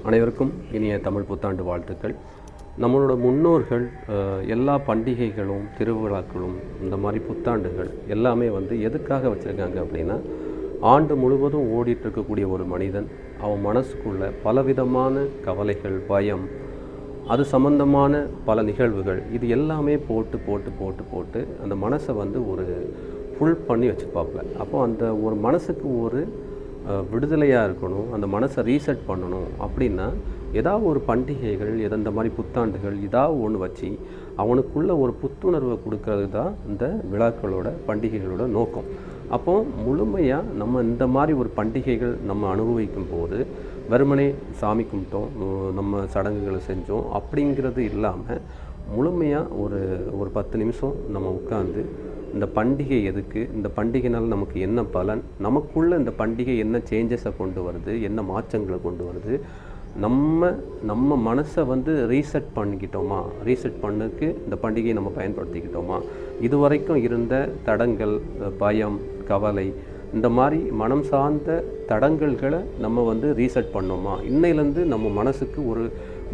அனைவருக்கும் இனிய தமிழ் புத்தாண்டு வாழ்த்துக்கள். நம்மளோட முன்னோர்கள் எல்லா பண்டிகைகளும் திருவிழாக்களும் இந்த மாதிரி புத்தாண்டுகள் எல்லாமே எதுக்காக வச்சுருக்காங்க அப்படின்னா, ஆண்டு முழுவதும் ஓடிட்டுருக்கக்கூடிய ஒரு மனிதன் அவன் மனசுக்குள்ள பலவிதமான கவலைகள், பயம், அது சம்பந்தமான பல நிகழ்வுகள் இது எல்லாமே போட்டு போட்டு போட்டு போட்டு அந்த மனசை ஒரு ஃபுல் பண்ணி வச்சுருப்பாப்புல. அப்போது அந்த ஒரு மனசுக்கு ஒரு விடுதலையாக இருக்கணும், அந்த மனசை ரீசெட் பண்ணணும் அப்படின்னா ஏதாவது ஒரு பண்டிகைகள் இந்த மாதிரி புத்தாண்டுகள் ஏதாவது ஒன்று வச்சு அவனுக்குள்ள ஒரு புத்துணர்வை கொடுக்கறது தான் இந்த விழாக்களோட பண்டிகைகளோட நோக்கம். அப்போது முழுமையாக நம்ம இந்த மாதிரி ஒரு பண்டிகைகள் நம்ம அனுபவிக்கும் போது வெறுமனே சாமி கும்பிட்டோம், நம்ம சடங்குகளை செஞ்சோம் அப்படிங்கிறது இல்லாமல் முழுமையாக ஒரு 10 நிமிஷம் நம்ம உட்காந்து இந்த பண்டிகை எதுக்கு, இந்த பண்டிகைனால் நமக்கு என்ன பலன், நமக்குள்ளே இந்த பண்டிகை என்ன சேஞ்சஸை கொண்டு வருது, என்ன மாற்றங்களை கொண்டு வருது, நம்ம மனசை ரீசெட் பண்ணிக்கிட்டோமா, ரீசெட் பண்ணதுக்கு இந்த பண்டிகையை நம்ம பயன்படுத்திக்கிட்டோமா, இதுவரைக்கும் இருந்த தடங்கள், பயம், கவலை, இந்த மாதிரி மனம் சார்ந்த தடங்கல்களை நம்ம ரீசெட் பண்ணோமா, இன்னையிலேருந்து நம்ம மனசுக்கு ஒரு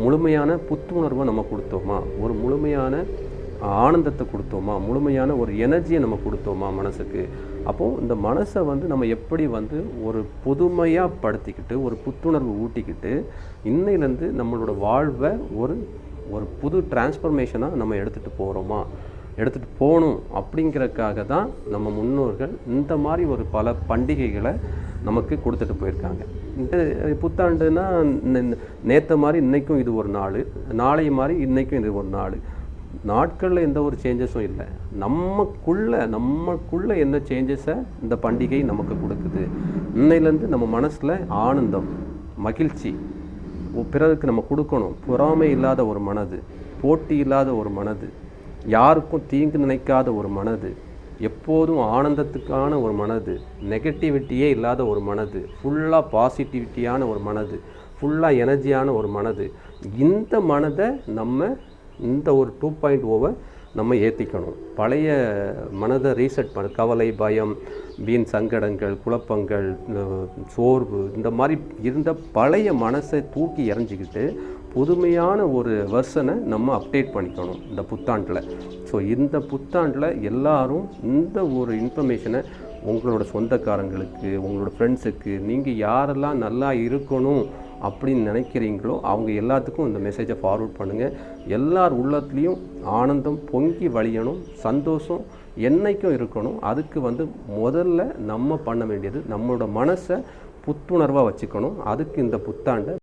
முழுமையான புத்துணர்வை நம்ம கொடுத்தோமா, ஒரு முழுமையான ஆனந்தத்தை கொடுத்தோமா, முழுமையான ஒரு எனர்ஜியை நம்ம கொடுத்தோமா மனசுக்கு. அப்போது இந்த மனசை நம்ம எப்படி ஒரு புதுமையாக படுத்திக்கிட்டு ஒரு புத்துணர்வு ஊட்டிக்கிட்டு இன்னையிலேருந்து நம்மளோட வாழ்வை ஒரு புது டிரான்ஸ்ஃபர்மேஷனாக நம்ம எடுத்துகிட்டு போகணும் அப்படிங்கிறதுக்காக தான் நம்ம முன்னோர்கள் இந்த மாதிரி ஒரு பல பண்டிகைகளை நமக்கு கொடுத்துட்டு போயிருக்காங்க. இந்த புத்தாண்டுனா நேற்று மாதிரி இன்றைக்கும் இது ஒரு நாள், நாளை மாதிரி இன்றைக்கும் இது ஒரு நாள், நாட்களில் எந்த ஒரு சேஞ்சஸும் இல்லை. நமக்குள்ளே என்ன சேஞ்சஸை இந்த பண்டிகை நமக்கு கொடுக்குது, இன்னையிலேருந்து நம்ம மனசில் ஆனந்தம், மகிழ்ச்சி, பிறருக்கு நம்ம கொடுக்கணும், பொறாமை இல்லாத ஒரு மனது, போட்டி இல்லாத ஒரு மனது, யாருக்கும் தீங்கு நினைக்காத ஒரு மனது, எப்போதும் ஆனந்தத்துக்கான ஒரு மனது, நெகட்டிவிட்டியே இல்லாத ஒரு மனது, ஃபுல்லாக பாசிட்டிவிட்டியான ஒரு மனது, ஃபுல்லாக எனர்ஜியான ஒரு மனது, இந்த மனதை நம்ம இந்த ஒரு 2.0 நம்ம ஏற்றிக்கணும். பழைய மனதை ரீசெட் பண்ண கவலை, பயம், வீண் சங்கடங்கள், குழப்பங்கள், சோர்வு, இந்த மாதிரி இருந்த பழைய மனசை தூக்கி எறிஞ்சிக்கிட்டு புதுமையான ஒரு வெர்ஷனை நம்ம அப்டேட் பண்ணிக்கணும் இந்த புத்தாண்டில். ஸோ இந்த புத்தாண்டில் எல்லாரும் இந்த ஒரு இன்ஃபர்மேஷனை உங்களோட சொந்தக்காரங்களுக்கு, உங்களோட ஃப்ரெண்ட்ஸுக்கு, நீங்கள் யாரெல்லாம் நல்லா இருக்கணும் அப்படின்னு நினைக்கிறீங்களோ அவங்க எல்லாத்துக்கும் இந்த மெசேஜை ஃபார்வர்ட் பண்ணுங்கள். எல்லார் உள்ளத்துலேயும் ஆனந்தம் பொங்கி வழியணும், சந்தோஷம் என்னைக்கும் இருக்கணும். அதுக்கு முதல்ல நம்ம பண்ண வேண்டியது நம்மளோட மனசை புத்துணர்வாக வச்சுக்கணும். அதுக்கு இந்த புத்தாண்டை